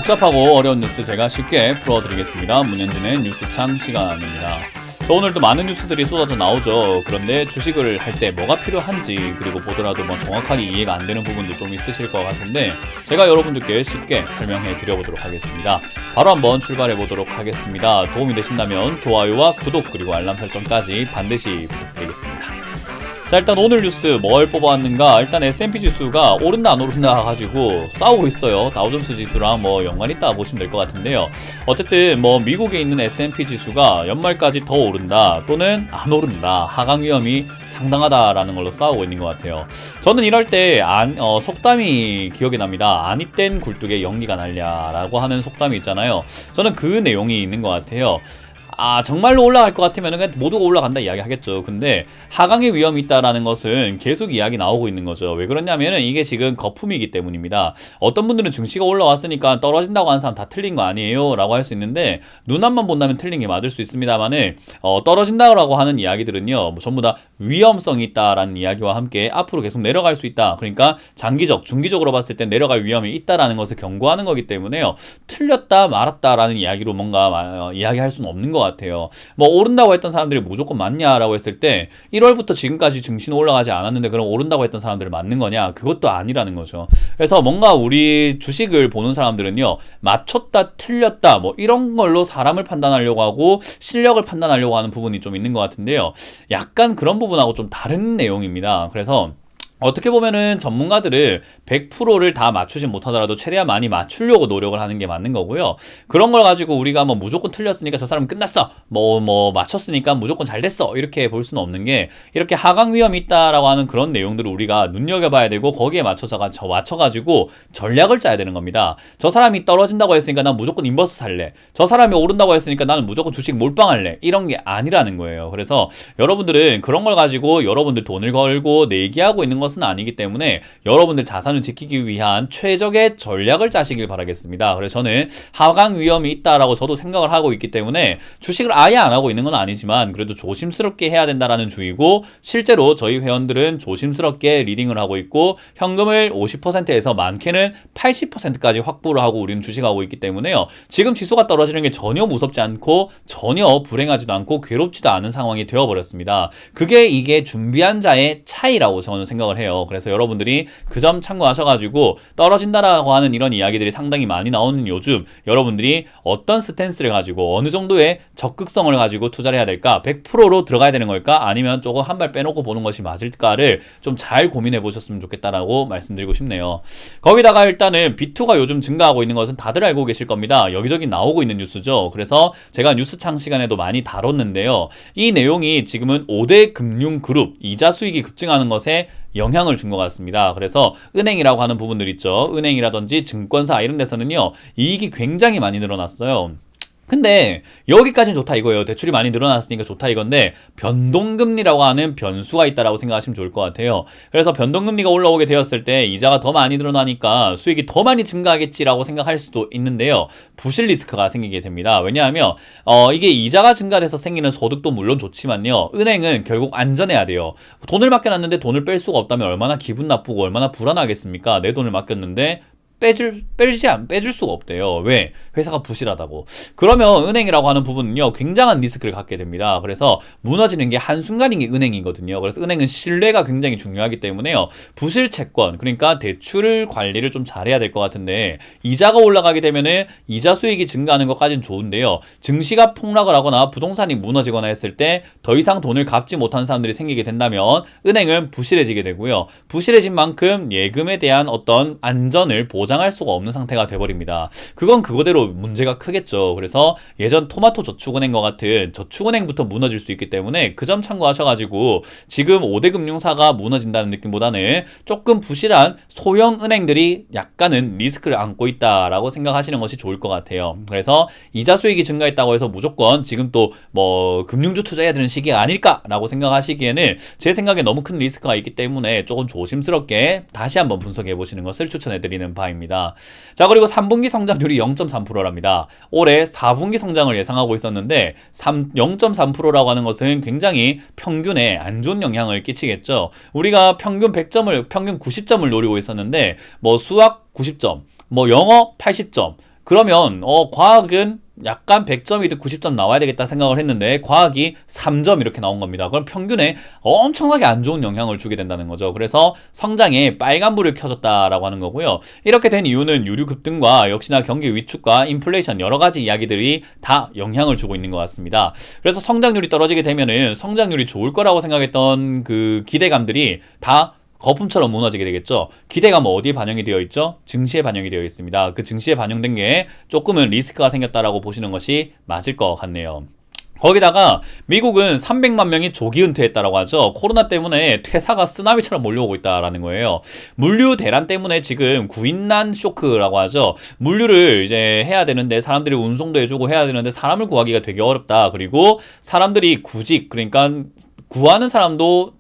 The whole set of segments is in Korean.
복잡하고 어려운 뉴스 제가 쉽게 풀어드리겠습니다. 문현진의 뉴스창 시간입니다. 오늘도 많은 뉴스들이 쏟아져 나오죠. 그런데 주식을 할 때 뭐가 필요한지, 그리고 보더라도 정확하게 이해가 안 되는 부분도 좀 있으실 것 같은데 제가 여러분들께 쉽게 설명해 드려보도록 하겠습니다. 바로 한번 출발해 보도록 하겠습니다. 도움이 되신다면 좋아요와 구독 그리고 알람 설정까지 반드시 부탁드리겠습니다. 자, 일단 오늘 뉴스 뭘 뽑아왔는가. 일단 S&P 지수가 오른다 안 오른다 가지고 싸우고 있어요. 다우존스 지수랑 연관 있다 보시면 될 것 같은데요. 어쨌든 미국에 있는 S&P 지수가 연말까지 더 오른다 또는 안 오른다, 하강 위험이 상당하다라는 걸로 싸우고 있는 것 같아요. 저는 이럴 때 속담이 기억이 납니다. 아니 땐 굴뚝에 연기가 날랴라고 하는 속담이 있잖아요. 저는 그 내용이 있는 것 같아요. 정말로 올라갈 것 같으면 그냥 모두가 올라간다 이야기 하겠죠. 근데 하강의 위험이 있다라는 것은 계속 이야기 나오고 있는 거죠. 왜 그러냐면은 이게 지금 거품이기 때문입니다. 어떤 분들은 증시가 올라왔으니까 떨어진다고 하는 사람 다 틀린 거 아니에요 라고 할 수 있는데, 눈앞만 본다면 틀린 게 맞을 수 있습니다만은 떨어진다고 하는 이야기들은요 전부 다 위험성이 있다라는 이야기와 함께 앞으로 계속 내려갈 수 있다, 그러니까 장기적, 중기적으로 봤을 때 내려갈 위험이 있다라는 것을 경고하는 거기 때문에요, 틀렸다 말았다라는 이야기로 뭔가 이야기할 수는 없는 것 같아요. 오른다고 했던 사람들이 무조건 맞냐라고 했을 때 1월부터 지금까지 증시는 올라가지 않았는데 그럼 오른다고 했던 사람들이 맞는 거냐? 그것도 아니라는 거죠. 그래서 뭔가 우리 주식을 보는 사람들은요, 맞췄다 틀렸다 이런 걸로 사람을 판단하려고 하고 실력을 판단하려고 하는 부분이 좀 있는 것 같은데요, 약간 그런 부분하고 좀 다른 내용입니다. 그래서 어떻게 보면은 전문가들을 100%를 다 맞추진 못하더라도 최대한 많이 맞추려고 노력을 하는 게 맞는 거고요. 그런 걸 가지고 우리가 무조건 틀렸으니까 저 사람은 끝났어, 맞췄으니까 무조건 잘 됐어, 이렇게 볼 수는 없는 게, 이렇게 하강 위험이 있다라고 하는 그런 내용들을 우리가 눈여겨봐야 되고 거기에 맞춰가지고 전략을 짜야 되는 겁니다. 저 사람이 떨어진다고 했으니까 난 무조건 인버스 살래, 저 사람이 오른다고 했으니까 나는 무조건 주식 몰빵할래, 이런 게 아니라는 거예요. 그래서 여러분들은 그런 걸 가지고 여러분들 돈을 걸고 내기하고 있는 것은 아니기 때문에 여러분들 자산을 지키기 위한 최적의 전략을 짜시길 바라겠습니다. 그래서 저는 하강 위험이 있다라고 저도 생각을 하고 있기 때문에 주식을 아예 안 하고 있는 건 아니지만 그래도 조심스럽게 해야 된다라는 주의고, 실제로 저희 회원들은 조심스럽게 리딩을 하고 있고 현금을 50%에서 많게는 80%까지 확보를 하고 우리는 주식하고 있기 때문에요, 지금 지수가 떨어지는 게 전혀 무섭지 않고 전혀 불행하지도 않고 괴롭지도 않은 상황이 되어버렸습니다. 이게 준비한 자의 차이라고 저는 생각을 해요. 그래서 여러분들이 그 점 참고하셔가지고 떨어진다라고 하는 이런 이야기들이 상당히 많이 나오는 요즘, 여러분들이 어떤 스탠스를 가지고 어느 정도의 적극성을 가지고 투자를 해야 될까, 100%로 들어가야 되는 걸까, 아니면 조금 한 발 빼놓고 보는 것이 맞을까를 좀 잘 고민해 보셨으면 좋겠다라고 말씀드리고 싶네요. 거기다가 일단은 B2가 요즘 증가하고 있는 것은 다들 알고 계실 겁니다. 여기저기 나오고 있는 뉴스죠. 그래서 제가 뉴스창 시간에도 많이 다뤘는데요, 이 내용이 지금은 5대 금융그룹 이자 수익이 급증하는 것에 영향을 준 것 같습니다. 그래서 은행이라고 하는 부분들 있죠. 은행이라든지 증권사 이런 데서는요, 이익이 굉장히 많이 늘어났어요. 근데 여기까지는 좋다 이거예요. 대출이 많이 늘어났으니까 좋다 이건데, 변동금리라고 하는 변수가 있다라고 생각하시면 좋을 것 같아요. 그래서 변동금리가 올라오게 되었을 때 이자가 더 많이 늘어나니까 수익이 더 많이 증가하겠지라고 생각할 수도 있는데요, 부실 리스크가 생기게 됩니다. 왜냐하면 이게 이자가 증가돼서 생기는 소득도 물론 좋지만요, 은행은 결국 안전해야 돼요. 돈을 맡겨놨는데 돈을 뺄 수가 없다면 얼마나 기분 나쁘고 얼마나 불안하겠습니까? 내 돈을 맡겼는데 빼줄 수가 없대요. 왜? 회사가 부실하다고. 그러면 은행이라고 하는 부분은요, 굉장한 리스크를 갖게 됩니다. 그래서 무너지는 게 한순간인 게 은행이거든요. 그래서 은행은 신뢰가 굉장히 중요하기 때문에요, 부실 채권, 그러니까 대출 관리를 좀 잘해야 될 것 같은데, 이자가 올라가게 되면은 이자 수익이 증가하는 것까지는 좋은데요, 증시가 폭락을 하거나 부동산이 무너지거나 했을 때 더 이상 돈을 갚지 못하는 사람들이 생기게 된다면 은행은 부실해지게 되고요, 부실해진 만큼 예금에 대한 어떤 안전을 보장할 수가 없는 상태가 돼버립니다. 그건 그거대로 문제가 크겠죠. 그래서 예전 토마토 저축은행과 같은 저축은행부터 무너질 수 있기 때문에 그 점 참고하셔가지고 지금 5대 금융사가 무너진다는 느낌보다는 조금 부실한 소형 은행들이 약간은 리스크를 안고 있다라고 생각하시는 것이 좋을 것 같아요. 그래서 이자 수익이 증가했다고 해서 무조건 지금 또 금융주 투자해야 되는 시기가 아닐까라고 생각하시기에는 제 생각에 너무 큰 리스크가 있기 때문에 조금 조심스럽게 다시 한번 분석해 보시는 것을 추천해드리는 바입니다. 자, 그리고 3분기 성장률이 0.3%랍니다. 올해 4분기 성장을 예상하고 있었는데 0.3%라고 하는 것은 굉장히 평균에 안 좋은 영향을 끼치겠죠. 우리가 평균 100점을, 평균 90점을 노리고 있었는데 수학 90점, 영어 80점, 그러면 과학은 약간 100점이든 90점 나와야 되겠다 생각을 했는데 과학이 3점 이렇게 나온 겁니다. 그럼 평균에 엄청나게 안 좋은 영향을 주게 된다는 거죠. 그래서 성장에 빨간불을 켜졌다라고 하는 거고요. 이렇게 된 이유는 유류 급등과 역시나 경기 위축과 인플레이션 여러 가지 이야기들이 다 영향을 주고 있는 것 같습니다. 그래서 성장률이 떨어지게 되면은 성장률이 좋을 거라고 생각했던 그 기대감들이 다 거품처럼 무너지게 되겠죠. 기대감은 어디에 반영이 되어 있죠? 증시에 반영이 되어 있습니다. 그 증시에 반영된 게 조금은 리스크가 생겼다라고 보시는 것이 맞을 것 같네요. 거기다가 미국은 300만 명이 조기 은퇴했다라고 하죠. 코로나 때문에 퇴사가 쓰나미처럼 몰려오고 있다라는 거예요. 물류 대란 때문에 지금 구인난 쇼크라고 하죠. 물류를 이제 해야 되는데 사람들이 운송도 해주고 해야 되는데 사람을 구하기가 되게 어렵다. 그리고 사람들이 구직, 그러니까 구하는 사람도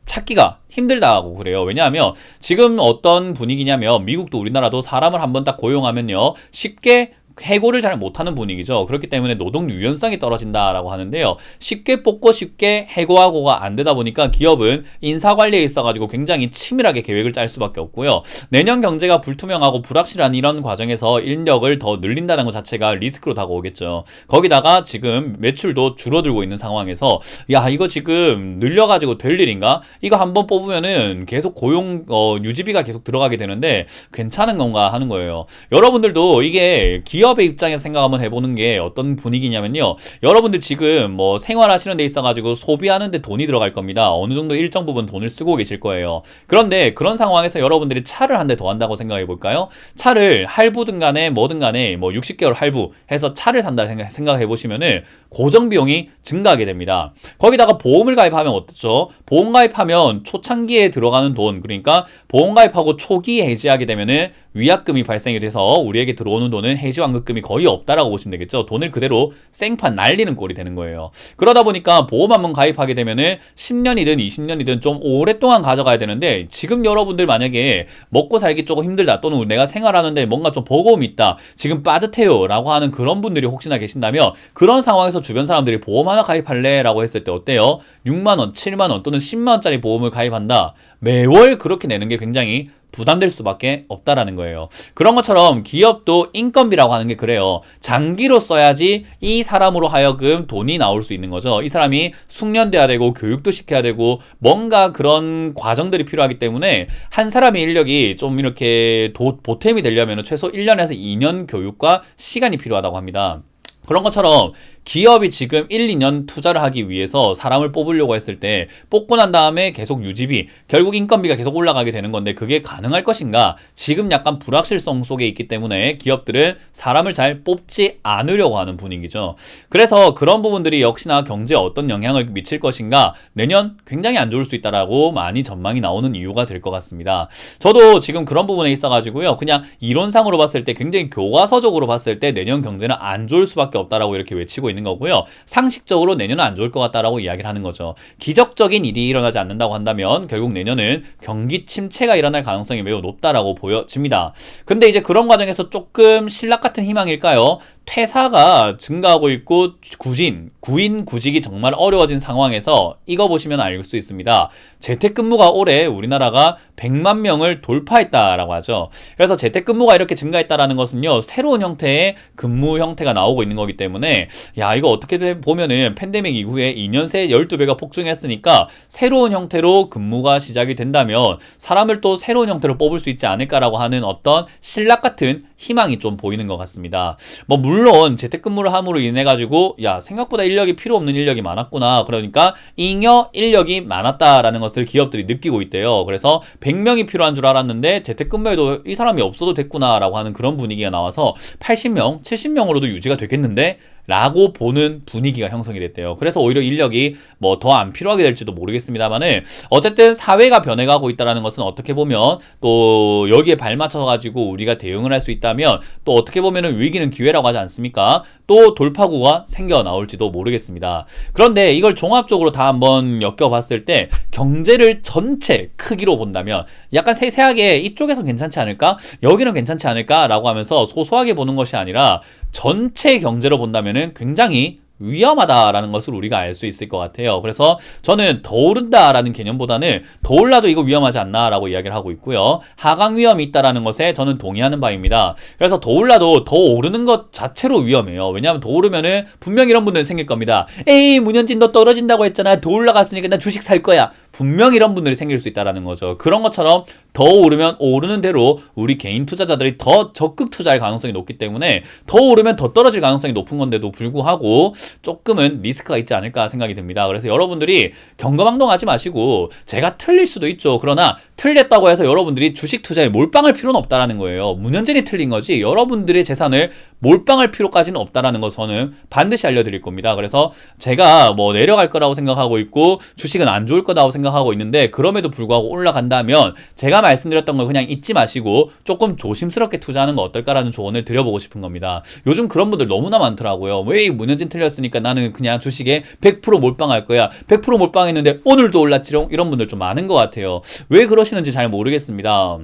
찾기가 힘들다고 그래요. 왜냐하면 지금 어떤 분위기냐면 미국도 우리나라도 사람을 한번 딱 고용하면요 쉽게 해고를 잘 못하는 분위기죠. 그렇기 때문에 노동 유연성이 떨어진다라고 하는데요. 쉽게 뽑고 쉽게 해고하고가 안 되다 보니까 기업은 인사관리에 있어가지고 굉장히 치밀하게 계획을 짤 수밖에 없고요. 내년 경제가 불투명하고 불확실한 이런 과정에서 인력을 더 늘린다는 것 자체가 리스크로 다가오겠죠. 거기다가 지금 매출도 줄어들고 있는 상황에서 야 이거 지금 늘려가지고 될 일인가? 이거 한번 뽑으면은 계속 고용 유지비가 계속 들어가게 되는데 괜찮은 건가 하는 거예요. 여러분들도 이게 기업의 입장에서 생각 한번 해보는 게 어떤 분위기냐면요. 여러분들 지금 뭐 생활하시는 데 있어가지고 소비하는 데 돈이 들어갈 겁니다. 어느 정도 일정 부분 돈을 쓰고 계실 거예요. 그런데 그런 상황에서 여러분들이 차를 한 대 더 한다고 생각해 볼까요? 차를 할부든 간에 뭐든 간에 뭐 60개월 할부 해서 차를 산다 생각해 보시면은 고정 비용이 증가하게 됩니다. 거기다가 보험을 가입하면 어떻죠? 보험 가입하면 초창기에 들어가는 돈, 그러니까 보험 가입하고 초기에 해지하게 되면은 위약금이 발생이 돼서 우리에게 들어오는 돈은 해지 완급금이 거의 없다라고 보시면 되겠죠. 돈을 그대로 생판 날리는 꼴이 되는 거예요. 그러다 보니까 보험 한번 가입하게 되면은 10년이든 20년이든 좀 오랫동안 가져가야 되는데 지금 여러분들 만약에 먹고 살기 조금 힘들다 또는 내가 생활하는데 뭔가 좀 버거움이 있다 지금 빠듯해요 라고 하는 그런 분들이 혹시나 계신다면 그런 상황에서 주변 사람들이 보험 하나 가입할래? 라고 했을 때 어때요? 6만원, 7만원 또는 10만원짜리 보험을 가입한다. 매월 그렇게 내는 게 굉장히 부담될 수밖에 없다라는 거예요. 그런 것처럼 기업도 인건비라고 하는 게 그래요. 장기로 써야지 이 사람으로 하여금 돈이 나올 수 있는 거죠. 이 사람이 숙련돼야 되고 교육도 시켜야 되고 뭔가 그런 과정들이 필요하기 때문에 한 사람의 인력이 좀 이렇게 보탬이 되려면 최소 1년에서 2년 교육과 시간이 필요하다고 합니다. 그런 것처럼 기업이 지금 1, 2년 투자를 하기 위해서 사람을 뽑으려고 했을 때 뽑고 난 다음에 계속 유지비, 결국 인건비가 계속 올라가게 되는 건데 그게 가능할 것인가? 지금 약간 불확실성 속에 있기 때문에 기업들은 사람을 잘 뽑지 않으려고 하는 분위기죠. 그래서 그런 부분들이 역시나 경제에 어떤 영향을 미칠 것인가? 내년 굉장히 안 좋을 수 있다라고 많이 전망이 나오는 이유가 될 것 같습니다. 저도 지금 그런 부분에 있어가지고요. 그냥 이론상으로 봤을 때 굉장히 교과서적으로 봤을 때 내년 경제는 안 좋을 수밖에 없다라고 이렇게 외치고 있는 거고요. 상식적으로 내년은 안 좋을 것 같다라고 이야기를 하는 거죠. 기적적인 일이 일어나지 않는다고 한다면 결국 내년은 경기 침체가 일어날 가능성이 매우 높다라고 보여집니다. 근데 이제 그런 과정에서 조금 신락 같은 희망일까요? 퇴사가 증가하고 있고 구인 구직이 정말 어려워진 상황에서 이거 보시면 알 수 있습니다. 재택근무가 올해 우리나라가 100만 명을 돌파했다라고 하죠. 그래서 재택근무가 이렇게 증가했다라는 것은요. 새로운 형태의 근무 형태가 나오고 있는 거기 때문에 야 이거 어떻게 보면은 팬데믹 이후에 2년 새에 12배가 폭증했으니까 새로운 형태로 근무가 시작이 된다면 사람을 또 새로운 형태로 뽑을 수 있지 않을까라고 하는 어떤 신락 같은 희망이 좀 보이는 것 같습니다. 뭐 물론 재택근무를 함으로 인해 가지고 야 생각보다 인력이 필요 없는 인력이 많았구나. 그러니까 잉여 인력이 많았다라는 것을 기업들이 느끼고 있대요. 그래서 100명이 필요한 줄 알았는데 재택근무에도 이 사람이 없어도 됐구나라고 하는 그런 분위기가 나와서 80명, 70명으로도 유지가 되겠는데? 라고 보는 분위기가 형성이 됐대요. 그래서 오히려 인력이 뭐 더 안 필요하게 될지도 모르겠습니다만은 어쨌든 사회가 변해가고 있다는 것은 어떻게 보면 또 여기에 발맞춰 가지고 우리가 대응을 할 수 있다면 또 어떻게 보면은 위기는 기회라고 하지 않습니까? 또 돌파구가 생겨 나올지도 모르겠습니다. 그런데 이걸 종합적으로 다 한번 엮여봤을 때 경제를 전체 크기로 본다면 약간 세세하게 이쪽에서 괜찮지 않을까? 여기는 괜찮지 않을까? 라고 하면서 소소하게 보는 것이 아니라 전체 경제로 본다면은 굉장히 위험하다라는 것을 우리가 알 수 있을 것 같아요. 그래서 저는 더 오른다라는 개념보다는 더 올라도 이거 위험하지 않나라고 이야기를 하고 있고요. 하강 위험이 있다라는 것에 저는 동의하는 바입니다. 그래서 더 올라도 더 오르는 것 자체로 위험해요. 왜냐하면 더 오르면은 분명 이런 분들 생길 겁니다. 에이, 문현진 너 떨어진다고 했잖아. 더 올라갔으니까 나 주식 살 거야. 분명 이런 분들이 생길 수 있다라는 거죠. 그런 것처럼 더 오르면 오르는 대로 우리 개인 투자자들이 더 적극 투자할 가능성이 높기 때문에 더 오르면 더 떨어질 가능성이 높은 건데도 불구하고 조금은 리스크가 있지 않을까 생각이 듭니다. 그래서 여러분들이 경거망동하지 마시고, 제가 틀릴 수도 있죠. 그러나 틀렸다고 해서 여러분들이 주식 투자에 몰빵할 필요는 없다라는 거예요. 문현진이 틀린 거지 여러분들의 재산을 몰빵할 필요까지는 없다라는 거 저는 반드시 알려드릴 겁니다. 그래서 제가 뭐 내려갈 거라고 생각하고 있고 주식은 안 좋을 거라고 생각하고 있는데, 그럼에도 불구하고 올라간다면 제가 말씀드렸던 걸 그냥 잊지 마시고 조금 조심스럽게 투자하는 거 어떨까라는 조언을 드려보고 싶은 겁니다. 요즘 그런 분들 너무나 많더라고요. 왜 문현진 틀렸으니까 나는 그냥 주식에 100% 몰빵할 거야. 100% 몰빵했는데 오늘도 올랐지롱? 이런 분들 좀 많은 것 같아요. 왜 그러시는지 잘 모르겠습니다.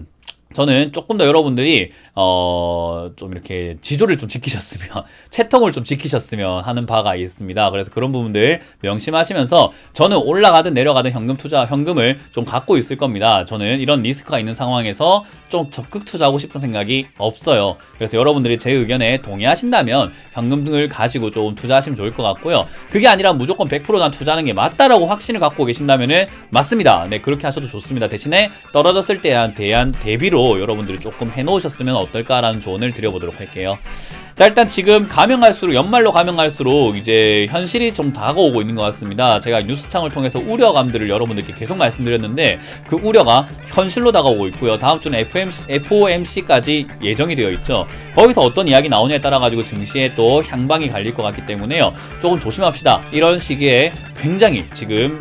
저는 조금 더 여러분들이 좀 이렇게 지조를 좀 지키셨으면, 채통을 좀 지키셨으면 하는 바가 있습니다. 그래서 그런 부분들 명심하시면서 저는 올라가든 내려가든 현금을 좀 갖고 있을 겁니다. 저는 이런 리스크가 있는 상황에서 좀 적극 투자하고 싶은 생각이 없어요. 그래서 여러분들이 제 의견에 동의하신다면 현금을 가지고 좀 투자하시면 좋을 것 같고요. 그게 아니라 무조건 100%난 투자하는 게 맞다라고 확신을 갖고 계신다면은 맞습니다. 네, 그렇게 하셔도 좋습니다. 대신에 떨어졌을 때에 대한 대비로 여러분들이 조금 해놓으셨으면 어떨까라는 조언을 드려보도록 할게요. 자, 일단 지금 연말로 가면 갈수록 이제 현실이 좀 다가오고 있는 것 같습니다. 제가 뉴스창을 통해서 우려감들을 여러분들께 계속 말씀드렸는데 그 우려가 현실로 다가오고 있고요. 다음 주는 FOMC까지 예정이 되어 있죠. 거기서 어떤 이야기 나오냐에 따라 가지고 증시에 또 향방이 갈릴 것 같기 때문에요. 조금 조심합시다. 이런 시기에 굉장히 지금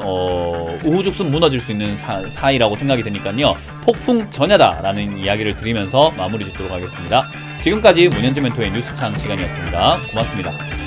우후죽순 무너질 수 있는 사이라고 생각이 되니까요. 폭풍 전야다라는 이야기를 드리면서 마무리 짓도록 하겠습니다. 지금까지 문현진 멘토의 뉴스창 시간이었습니다. 고맙습니다.